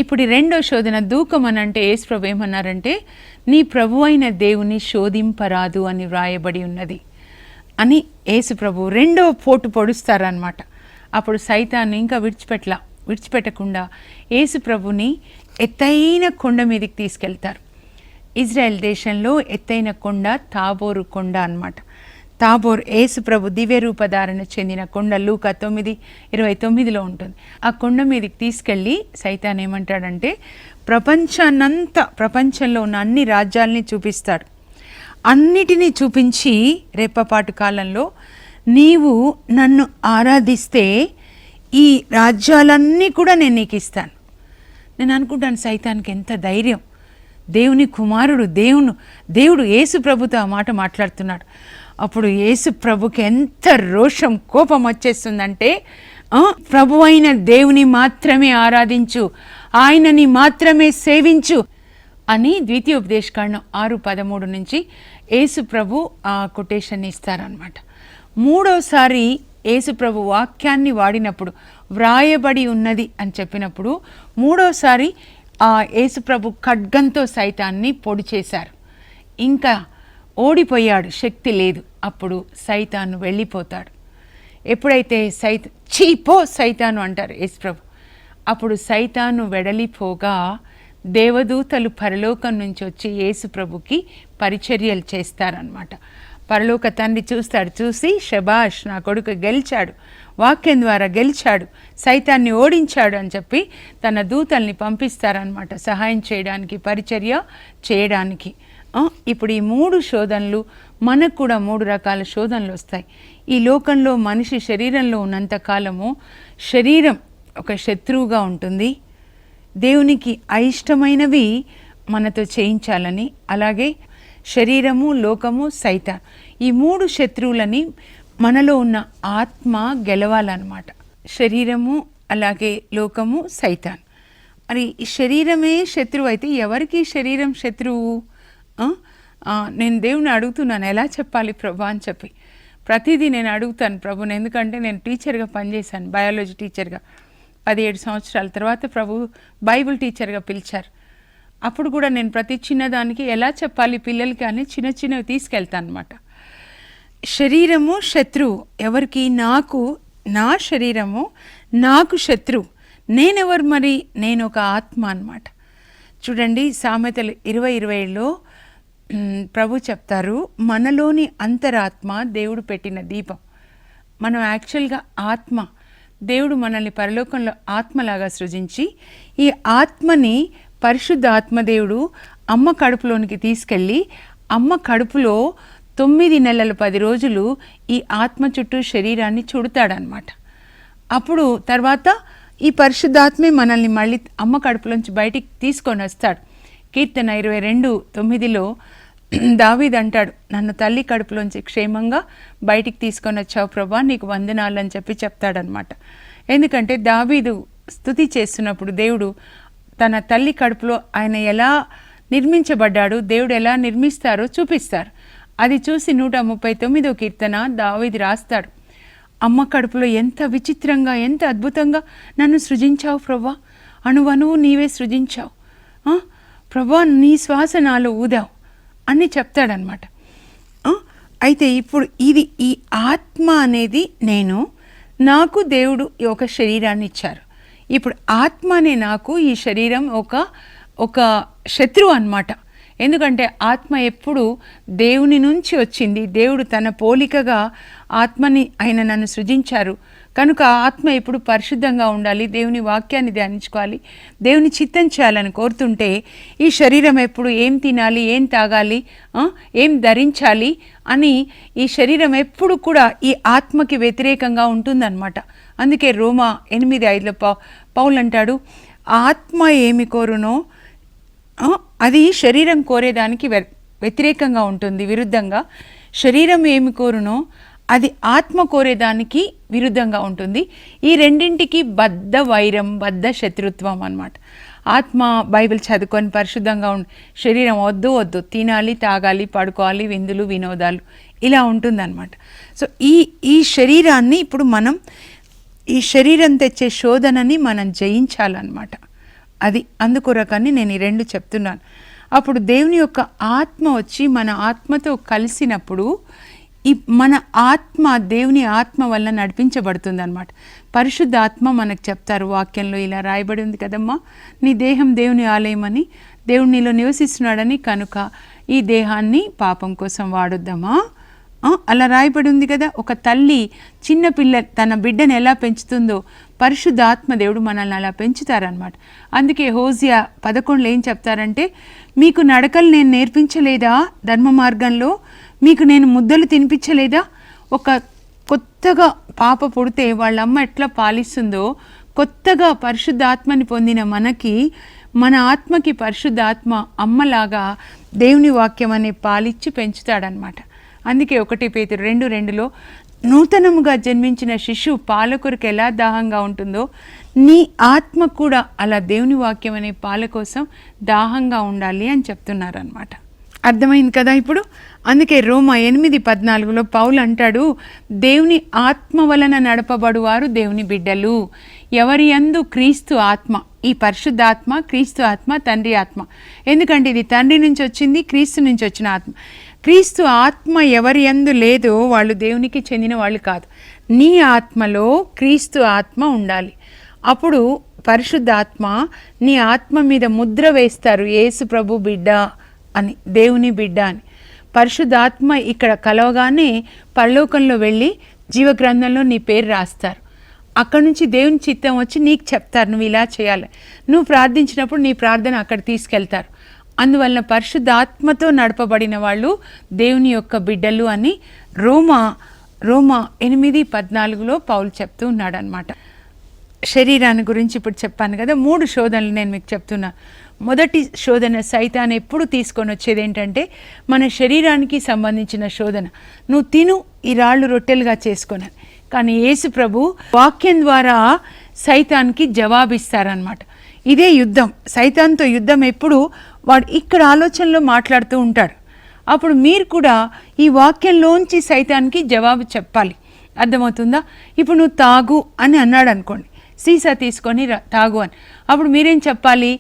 ఇప్పుడు ఈ రెండో శోధన దూకం అని అంటే యేసుప్రభు ఏమన్నారంటే, నీ ప్రభు అయిన దేవుని శోధింపరాదు అని వ్రాయబడి ఉన్నది అని యేసుప్రభు రెండో పోటు పొడుస్తారనమాట. అప్పుడు సైతాన్ని ఇంకా విడిచిపెట్టకుండా యేసుప్రభుని ఎత్తైన కొండ మీదకి తీసుకెళ్తారు. ఇజ్రాయెల్ దేశంలో ఎత్తైన కొండ తాబోరు కొండ అన్నమాట. తాబోర్ యేసుప్రభు దివ్య రూపధారణ చెందిన కొండ. లూకా 9:29 ఉంటుంది. ఆ కొండ మీదకి తీసుకెళ్ళి సైతాన్ ఏమంటాడంటే, ప్రపంచంలో ఉన్న అన్ని రాజ్యాలని చూపిస్తాడు. అన్నిటినీ చూపించి రేపపాటు కాలంలో నీవు నన్ను ఆరాధిస్తే ఈ రాజ్యాలన్నీ కూడా నేను నీకు ఇస్తాను. నేను అనుకుంటాను సైతానికి ఎంత ధైర్యం. దేవుని కుమారుడు దేవుడు యేసు ప్రభుతో ఆ మాట మాట్లాడుతున్నాడు. అప్పుడు యేసు ప్రభుకి ఎంత రోషం కోపం వచ్చేస్తుందంటే, ప్రభు అయిన దేవుని మాత్రమే ఆరాధించు, ఆయనని మాత్రమే సేవించు అని ద్వితీయోపదేశకాండం 6:13 నుంచి యేసు ప్రభు ఆ కొటేషన్ ఇస్తారనమాట. మూడోసారి యేసు ప్రభు వాక్యాన్ని వాడినప్పుడు, వ్రాయబడి ఉన్నది అని చెప్పినప్పుడు, మూడోసారి ఆ యేసు ప్రభు ఖడ్గంతో సైతాన్ని పొడి చేశారు. ఇంకా ఓడిపోయాడు, శక్తి లేదు. అప్పుడు సైతాను వెళ్ళిపోతాడు. ఎప్పుడైతే చీపో సైతాను అంటారు యేసుప్రభు. అప్పుడు సైతాను వెడలిపోగా దేవదూతలు పరలోకం నుంచి వచ్చి యేసుప్రభుకి పరిచర్యలు చేస్తారనమాట. పరలోక తండ్రి చూస్తాడు, చూసి శబాష్ నా కొడుకు గెలిచాడు, వాక్యం ద్వారా గెలిచాడు, సైతాన్ని ఓడించాడు అని చెప్పి తన దూతల్ని పంపిస్తారనమాట, సహాయం చేయడానికి, పరిచర్య చేయడానికి. ఇప్పుడు ఈ 3 శోధనలు మనకు కూడా 3 రకాల శోధనలు వస్తాయి. ఈ లోకంలో మనిషి శరీరంలో ఉన్నంత కాలము శరీరం ఒక శత్రువుగా ఉంటుంది. దేవునికి అయిష్టమైనవి మనతో చేయించాలని, అలాగే శరీరము, లోకము, సైతాన్, ఈ 3 శత్రువులని మనలో ఉన్న ఆత్మ గెలవాలన్నమాట. శరీరము, అలాగే లోకము, సైతాన్. మరి ఈ శరీరమే శత్రువు అయితే ఎవరికి శరీరం శత్రువు? నేను దేవుని అడుగుతున్నాను, ఎలా చెప్పాలి ప్రభు అని చెప్పి. ప్రతిదీ నేను అడుగుతాను ప్రభుని, ఎందుకంటే నేను టీచర్గా పనిచేశాను, బయాలజీ టీచర్గా 17 సంవత్సరాల తర్వాత ప్రభు బైబిల్ టీచర్గా పిలిచారు. అప్పుడు కూడా నేను ప్రతి చిన్నదానికి ఎలా చెప్పాలి పిల్లలకి అని చిన్నవి తీసుకెళ్తాను అనమాట. శరీరము శత్రువు ఎవరికి? నాకు. నా శరీరము నాకు శత్రువు. నేనెవరు మరి? నేను ఒక ఆత్మ అన్నమాట. చూడండి, సామెతలు 20:27లో ప్రభు చెప్తారు, మనలోని అంతరాత్మ దేవుడు పెట్టిన దీపం. మనం యాక్చువల్గా ఆత్మ. దేవుడు మనల్ని పరలోకంలో ఆత్మలాగా సృజించి, ఈ ఆత్మని పరిశుద్ధ ఆత్మదేవుడు అమ్మ కడుపులోనికి తీసుకెళ్ళి, అమ్మ కడుపులో 9 నెలల 10 రోజులు ఈ ఆత్మ చుట్టూ శరీరాన్ని చుడతాడనమాట. అప్పుడు తర్వాత ఈ పరిశుద్ధాత్మే మనల్ని మళ్ళీ అమ్మ కడుపులోంచి బయటికి తీసుకొని వస్తాడు. కీర్తన 22:9లో దావీదు అంటాడు, నన్ను తల్లి కడుపులోంచి క్షేమంగా బయటికి తీసుకొని వచ్చావు ప్రభా, నీకు వందనాలు అని చెప్పి చెప్తాడనమాట. ఎందుకంటే దావీదు స్తుతి చేస్తున్నప్పుడు దేవుడు తన తల్లి కడుపులో ఆయన ఎలా నిర్మించబడ్డాడు, దేవుడు ఎలా నిర్మిస్తారో చూపిస్తారు. అది చూసి 139వ కీర్తన దావీదు రాస్తాడు, అమ్మ కడుపులో ఎంత విచిత్రంగా, ఎంత అద్భుతంగా నన్ను సృజించావు ప్రభా, అణువణువు నీవే సృజించావు ప్రభా, నీ శ్వాస నాలో ఊదావు అని చెప్తాడనమాట. అయితే ఇప్పుడు ఈ ఆత్మ అనేది నాకు దేవుడు ఒక శరీరాన్ని ఇచ్చారు. ఇప్పుడు ఆత్మ అనే నాకు ఈ శరీరం ఒక శత్రువు అన్నమాట. ఎందుకంటే ఆత్మ ఎప్పుడు దేవుని నుంచి వచ్చింది. దేవుడు తన పోలికగా ఆత్మని ఆయన నన్ను సృజించారు కనుక ఆత్మ ఎప్పుడు పరిశుద్ధంగా ఉండాలి, దేవుని వాక్యాన్ని ధ్యానించుకోవాలి, దేవుని చిత్తం చేయాలని కోరుతుంటే ఈ శరీరం ఎప్పుడు ఏం తినాలి, ఏం తాగాలి, ఏం ధరించాలి అని ఈ శరీరం ఎప్పుడు కూడా ఈ ఆత్మకి వ్యతిరేకంగా ఉంటుందన్నమాట. అందుకే రోమా 8:5లో పౌలు అంటాడు, ఆత్మ ఏమి కోరునో అది శరీరం కోరేదానికి వ్యతిరేకంగా ఉంటుంది, విరుద్ధంగా. శరీరం ఏమి కోరునో అది ఆత్మ కోరేదానికి విరుద్ధంగా ఉంటుంది. ఈ రెండింటికి బద్ధ వైరం, బద్ధ శత్రుత్వం అన్నమాట. ఆత్మ బైబిల్ చదువుకొని పరిశుద్ధంగా శరీరం వద్దు తినాలి, తాగాలి, పడుకోవాలి, విందులు, వినోదాలు ఇలా ఉంటుందన్నమాట. సో ఈ శరీరాన్ని ఇప్పుడు మనం ఈ శరీరం తెచ్చే శోధనని మనం జయించాలన్నమాట. అది అందుకొరకని నేను ఈ రెండు చెప్తున్నాను. అప్పుడు దేవుని యొక్క ఆత్మ వచ్చి మన ఆత్మతో కలిసినప్పుడు మన ఆత్మ దేవుని ఆత్మ వల్ల నడిపించబడుతుంది అన్నమాట. పరిశుద్ధ ఆత్మ మనకు చెప్తారు వాక్యంలో, ఇలా రాయబడి ఉంది కదమ్మా, నీ దేహం దేవుని ఆలయం అని, దేవుడు నీలో నివసిస్తున్నాడని, కనుక ఈ దేహాన్ని పాపం కోసం వాడొద్దామా, అలా రాయబడి ఉంది కదా. ఒక తల్లి చిన్న పిల్ల తన బిడ్డను ఎలా పెంచుతుందో పరిశుద్ధ ఆత్మ దేవుడు మనల్ని అలా పెంచుతారనమాట. అందుకే హోసియా 11 ఏం చెప్తారంటే, మీకు నడకలు నేను నేర్పించలేదా, ధర్మ మార్గంలో మీకు నేను ముద్దలు తినిపించలేదా. ఒక కొత్తగా పాప పుడితే వాళ్ళ అమ్మ ఎట్లా పాలిస్తుందో, కొత్తగా పరిశుద్ధాత్మని పొందిన మనకి, మన ఆత్మకి పరిశుద్ధాత్మ అమ్మలాగా దేవుని వాక్యం అనే పాలిచ్చి పెంచుతాడనమాట. అందుకే 1 పేతురు 2:2లో నూతనముగా జన్మించిన శిశువు పాల కొరకు ఎలా దాహంగా ఉంటుందో, నీ ఆత్మ కూడా అలా దేవుని వాక్యం అనే పాల కోసం దాహంగా ఉండాలి అని చెప్తున్నారనమాట. అర్థమైంది కదా ఇప్పుడు. అందుకే రోమా 8:14లో పౌలు అంటాడు, దేవుని ఆత్మ వలన నడపబడువారు దేవుని బిడ్డలు. ఎవరి యందు క్రీస్తు ఆత్మ, ఈ పరిశుద్ధాత్మ క్రీస్తు ఆత్మ తండ్రి ఆత్మ. ఎందుకంటే ఇది తండ్రి నుంచి వచ్చింది, క్రీస్తు నుంచి వచ్చిన ఆత్మ. క్రీస్తు ఆత్మ ఎవరి యందు లేదో వాళ్ళు దేవునికి చెందిన వాళ్ళు కాదు. నీ ఆత్మలో క్రీస్తు ఆత్మ ఉండాలి. అప్పుడు పరిశుద్ధాత్మ నీ ఆత్మ మీద ముద్ర వేస్తారు, యేసు ప్రభు బిడ్డ అని, దేవుని బిడ్డ అని. పరిశుద్ధాత్మ ఇక్కడ కలవగానే పరలోకంలో వెళ్ళి జీవగ్రంథంలో నీ పేరు రాస్తారు. అక్కడి నుంచి దేవుని చిత్తం వచ్చి నీకు చెప్తారు, నువ్వు ఇలా చేయాలి. నువ్వు ప్రార్థించినప్పుడు నీ ప్రార్థన అక్కడ తీసుకెళ్తారు. అందువలన పరిశుద్ధాత్మతో నడపబడిన వాళ్ళు దేవుని యొక్క బిడ్డలు అని రోమా 8:14లో పౌలు చెప్తూ ఉన్నాడు అనమాట. శరీరాన్ని గురించి ఇప్పుడు చెప్పాను కదా, 3 శోధనలు నేను మీకు చెప్తున్నా. మొదటి శోధన సైతాన్ ఎప్పుడు తీసుకొని వచ్చేది ఏంటంటే మన శరీరానికి సంబంధించిన శోధన. నువ్వు తిను, ఈ రాళ్ళు రొట్టెలుగా చేసుకున్నాను. కానీ యేసు ప్రభు వాక్యం ద్వారా సైతాన్కి జవాబిస్తారనమాట. ఇదే యుద్ధం, సైతాన్తో యుద్ధం. ఎప్పుడు వాడు ఇక్కడ ఆలోచనలో మాట్లాడుతూ ఉంటాడు. అప్పుడు మీరు కూడా ఈ వాక్యంలోంచి సైతాన్కి జవాబు చెప్పాలి. అర్థమవుతుందా? ఇప్పుడు నువ్వు తాగు అని అన్నాడు అనుకోండి, సీసా తీసుకొని తాగు అని. అప్పుడు మీరేం చెప్పాలి?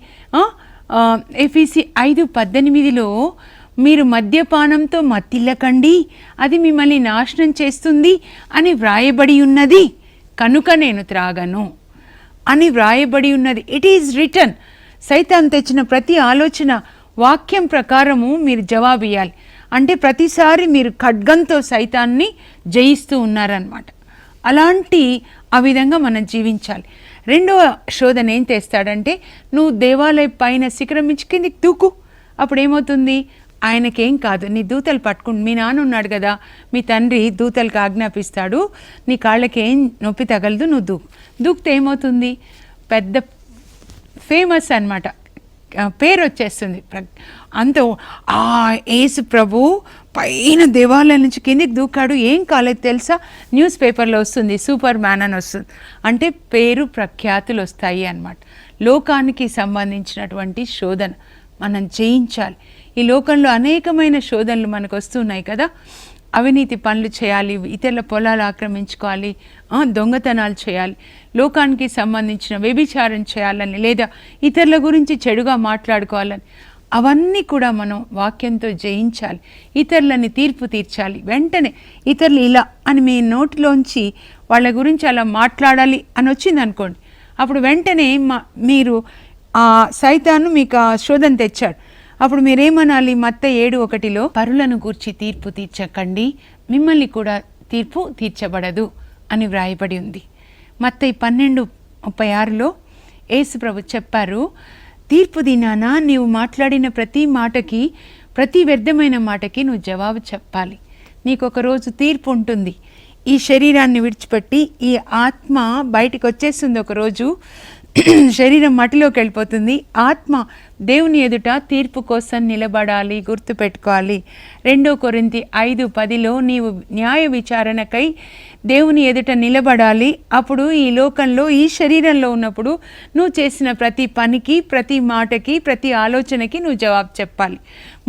ఎఫీసీ 5:18లో మీరు మద్యపానంతో మత్తిల్లకండి, అది మిమ్మల్ని నాశనం చేస్తుంది అని వ్రాయబడి ఉన్నది, కనుక నేను త్రాగను అని వ్రాయబడి ఉన్నది. It is return. సైతాన్ తెచ్చిన ప్రతి ఆలోచన వాక్యం ప్రకారము మీరు జవాబు ఇవ్వాలి. అంటే ప్రతిసారి మీరు ఖడ్గంతో సైతాన్ని జయిస్తూ ఉన్నారనమాట. ఆ విధంగా మనం జీవించాలి. రెండవ శోధన ఏం తెస్తాడంటే, నువ్వు దేవాలయ పైన శిఖరం మించి కిందికి దూకు. అప్పుడు ఏమవుతుంది? ఆయనకేం కాదు, నీ దూతలు పట్టుకుంటు. మీ నాన్న ఉన్నాడు కదా, మీ తండ్రి దూతలకు ఆజ్ఞాపిస్తాడు, నీ కాళ్ళకి ఏం నొప్పి తగలదు, నువ్వు దూకితే ఏమవుతుంది? పెద్ద ఫేమస్ అన్నమాట, పేరు వచ్చేస్తుంది. యేసు ప్రభు పైన దేవాలయం నుంచి కిందికి దూకాడు, ఏం కాలేదు తెలుసా, న్యూస్ పేపర్లో వస్తుంది, సూపర్ మ్యాన్ అని వస్తుంది. అంటే పేరు ప్రఖ్యాతులు వస్తాయి అన్నమాట. లోకానికి సంబంధించినటువంటి శోధన మనం జయించాలి. ఈ లోకంలో అనేకమైన శోధనలు మనకు వస్తున్నాయి కదా. అవినీతి పనులు చేయాలి, ఇతరుల పొలాలు ఆక్రమించుకోవాలి, దొంగతనాలు చేయాలి, లోకానికి సంబంధించిన వ్యభిచారం చేయాలని, లేదా ఇతరుల గురించి చెడుగా మాట్లాడుకోవాలని, అవన్నీ కూడా మనం వాక్యంతో జయించాలి. ఇతరులని తీర్పు తీర్చాలి. వెంటనే ఇతరులు ఇలా అని మీ నోటిలోంచి వాళ్ళ గురించి అలా మాట్లాడాలి అని వచ్చింది అనుకోండి, అప్పుడు వెంటనే మీరు సైతాను మీకు ఆ శోధన తెచ్చాడు. అప్పుడు మీరేమనాలి? మత్తయి 7:1లో పరులను గూర్చి తీర్పు తీర్చకండి, మిమ్మల్ని కూడా తీర్పు తీర్చబడదు అని వ్రాయబడి ఉంది. మత్తయి 12:36లో యేసు ప్రభు చెప్పారు, తీర్పు దినాన నీవు మాట్లాడిన ప్రతి మాటకి, ప్రతి వ్యర్థమైన మాటకి నువ్వు జవాబు చెప్పాలి. నీకు ఒక రోజు తీర్పు ఉంటుంది. ఈ శరీరాన్ని విడిచిపెట్టి ఈ ఆత్మ బయటికి వచ్చేస్తుంది. ఒకరోజు శరీరం మట్టిలోకి వెళ్ళిపోతుంది. ఆత్మ దేవుని ఎదుట తీర్పు కోసం నిలబడాలి, గుర్తుపెట్టుకోవాలి. 2 కొరింథీ 5:10లో నీవు న్యాయ విచారణకై దేవుని ఎదుట నిలబడాలి. అప్పుడు ఈ లోకంలో, ఈ శరీరంలో ఉన్నప్పుడు నువ్వు చేసిన ప్రతి పనికి, ప్రతి మాటకి, ప్రతి ఆలోచనకి నువ్వు జవాబు చెప్పాలి.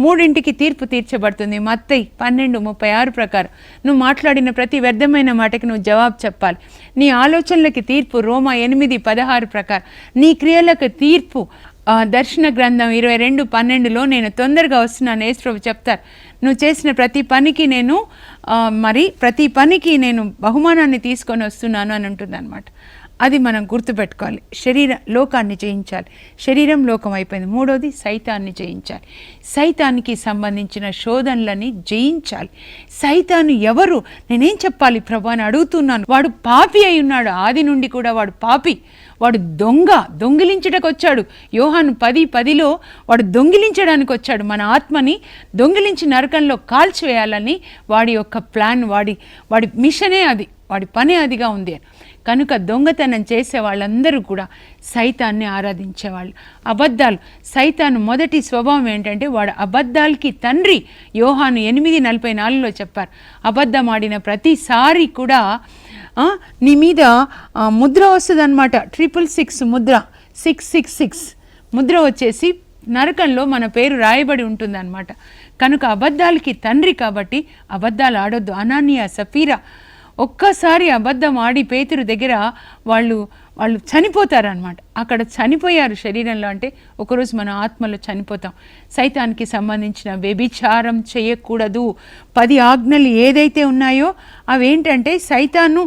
3ంటికి తీర్పు తీర్చబడుతుంది. మత్తయి 12:36 ప్రకారం నువ్వు మాట్లాడిన ప్రతి వ్యర్థమైన మాటకి నువ్వు జవాబు చెప్పాలి. నీ ఆలోచనలకి తీర్పు రోమా 8:16 ప్రకారం, నీ క్రియలకు తీర్పు దర్శన గ్రంథం 22:12లో నేను తొందరగా వస్తున్నాను యేసు ప్రభు చెప్తారు. నువ్వు చేసిన ప్రతి పనికి నేను ప్రతి పనికి నేను బహుమానాన్ని తీసుకొని వస్తున్నాను అని ఉంటుంది అనమాట. అది మనం గుర్తుపెట్టుకోవాలి. లోకాన్ని జయించాలి. శరీరం లోకం అయిపోయింది. 3వది సైతాన్ని జయించాలి. సైతానికి సంబంధించిన శోధనలని జయించాలి. సైతాను ఎవరు, నేనేం చెప్పాలి ప్రభు అని అడుగుతున్నాను. వాడు పాపి అయి ఉన్నాడు. ఆది నుండి కూడా వాడు పాపి, వాడు దొంగిలించడానికి వచ్చాడు. యోహాను 10:10లో వాడు దొంగిలించడానికి వచ్చాడు. మన ఆత్మని దొంగిలించి నరకంలో కాల్చివేయాలని వాడి యొక్క ప్లాన్, వాడి మిషనే అది, వాడి పనే అదిగా ఉంది. కనుక దొంగతనం చేసే వాళ్ళందరూ కూడా సైతాన్ని ఆరాధించేవాళ్ళు. అబద్ధాలు, సైతాను మొదటి స్వభావం ఏంటంటే వాడు అబద్ధాలకి తండ్రి. యోహాను 8:44లో చెప్పారు, అబద్ధం ఆడిన ప్రతిసారి కూడా నీ మీద ముద్ర వస్తుంది అనమాట. 666 ముద్ర, 666 ముద్ర వచ్చేసి నరకంలో మన పేరు రాయబడి ఉంటుంది అనమాట. కనుక అబద్ధాలకి తండ్రి కాబట్టి అబద్ధాలు ఆడొద్దు. అనానియా, సఫీరా ఒక్కసారి అబద్ధం ఆడి పేతురు దగ్గర వాళ్ళు చనిపోతారనమాట. అక్కడ చనిపోయారు శరీరంలో, అంటే ఒకరోజు మన ఆత్మలో చనిపోతాం. సైతానికి సంబంధించిన వ్యభిచారం చేయకూడదు 10 ఆజ్ఞలు ఏదైతే ఉన్నాయో అవేంటంటే సైతాను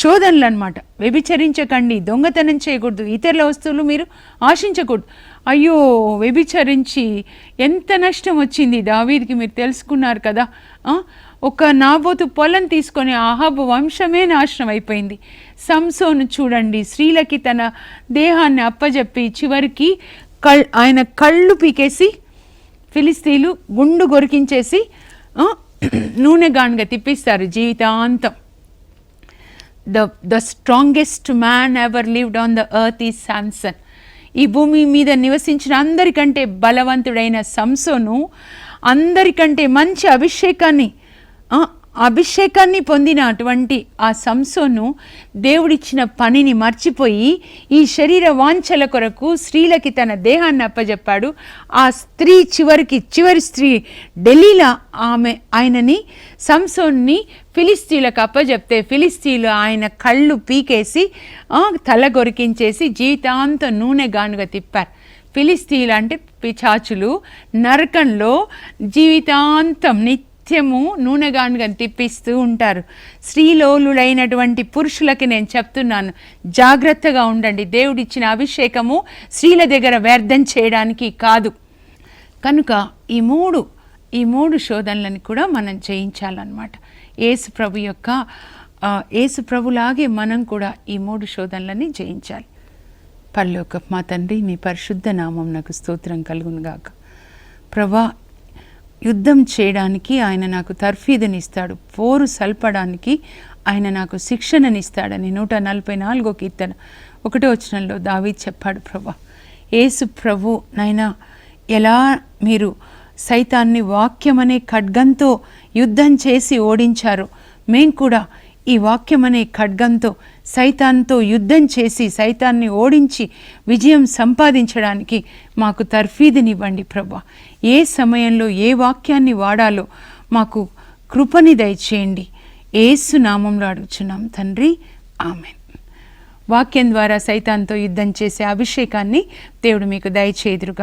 శోధనలు అనమాట. వ్యభిచరించకండి, దొంగతనం చేయకూడదు, ఇతరుల వస్తువులు మీరు ఆశించకూడదు. అయ్యో, వ్యభిచరించి ఎంత నష్టం వచ్చింది దావీదుకి మీరు తెలుసుకున్నారు కదా. ఒక నాబోతు పొలం తీసుకొని అహాబు వంశమే నాశనం అయిపోయింది. సంసోను చూడండి, స్త్రీలకి తన దేహాన్ని అప్పజెప్పి చివరికి ఆయన కళ్ళు పీకేసి ఫిలిస్తీన్లు గుండు గొరికించేసి నూనె గానుగా తిప్పిస్తారు జీవితాంతం. The strongest man ever lived on the earth is Samson. ఈ భూమి మీద నివసించిన అందరికంటే బలవంతుడైన సంసోను అందరికంటే మంచి అభిషేకాన్ని పొందినటువంటి ఆ సంసోను దేవుడిచ్చిన పనిని మర్చిపోయి ఈ శరీర వాంఛల కొరకు స్త్రీలకి తన దేహాన్ని అప్పజెప్పాడు. ఆ స్త్రీ చివరి స్త్రీ డెలీలా ఆయనని సంసోన్ని ఫిలిస్తీన్లకు అప్పజెప్తే ఫిలిస్తీన్లు ఆయన కళ్ళు పీకేసి తల గొరికించేసి జీవితాంతం నూనె గానుగా తిప్పారు. ఫిలిస్తీన్లు అంటే పిశాచులు, నరకంలో జీవితాంతం నిత్యము నూనెగానుగా తిప్పిస్తూ ఉంటారు. స్త్రీలోలుడైనటువంటి పురుషులకి నేను చెప్తున్నాను, జాగ్రత్తగా ఉండండి. దేవుడిచ్చిన అభిషేకము స్త్రీల దగ్గర వ్యర్థం చేయడానికి కాదు. కనుక ఈ మూడు శోధనలను కూడా మనం జయించాలన్నమాట. యేసు ప్రభులాగే మనం కూడా ఈ 3 శోధనలని జయించాలి. పరలోకపు మా తండ్రి, నీ పరిశుద్ధ నామం నాకు స్తోత్రం కలుగునుగాక. ప్రభా, యుద్ధం చేయడానికి ఆయన నాకు తర్ఫీదునిస్తాడు, పోరు సల్పడానికి ఆయన నాకు శిక్షణనిస్తాడని 144 కీర్తన 1వ వచనంలో దావీదు చెప్పాడు. ప్రభా, యేసు ప్రభు నైనా ఎలా మీరు సైతాన్ని వాక్యమనే ఖడ్గంతో యుద్ధం చేసి ఓడించారో మేం కూడా ఈ వాక్యమనే ఖడ్గంతో సైతాన్తో యుద్ధం చేసి సైతాన్ని ఓడించి విజయం సంపాదించడానికి మాకు తర్ఫీదునివ్వండి ప్రభా. ఏ సమయంలో ఏ వాక్యాన్ని వాడాలో మాకు కృపని దయచేయండి. యేసు నామంలో అడుగుచున్నాం తండ్రి, ఆమేన్. వాక్యం ద్వారా సైతాన్తో యుద్ధం చేసే అభిషేకాన్ని దేవుడు మీకు దయచేయుదురుగా.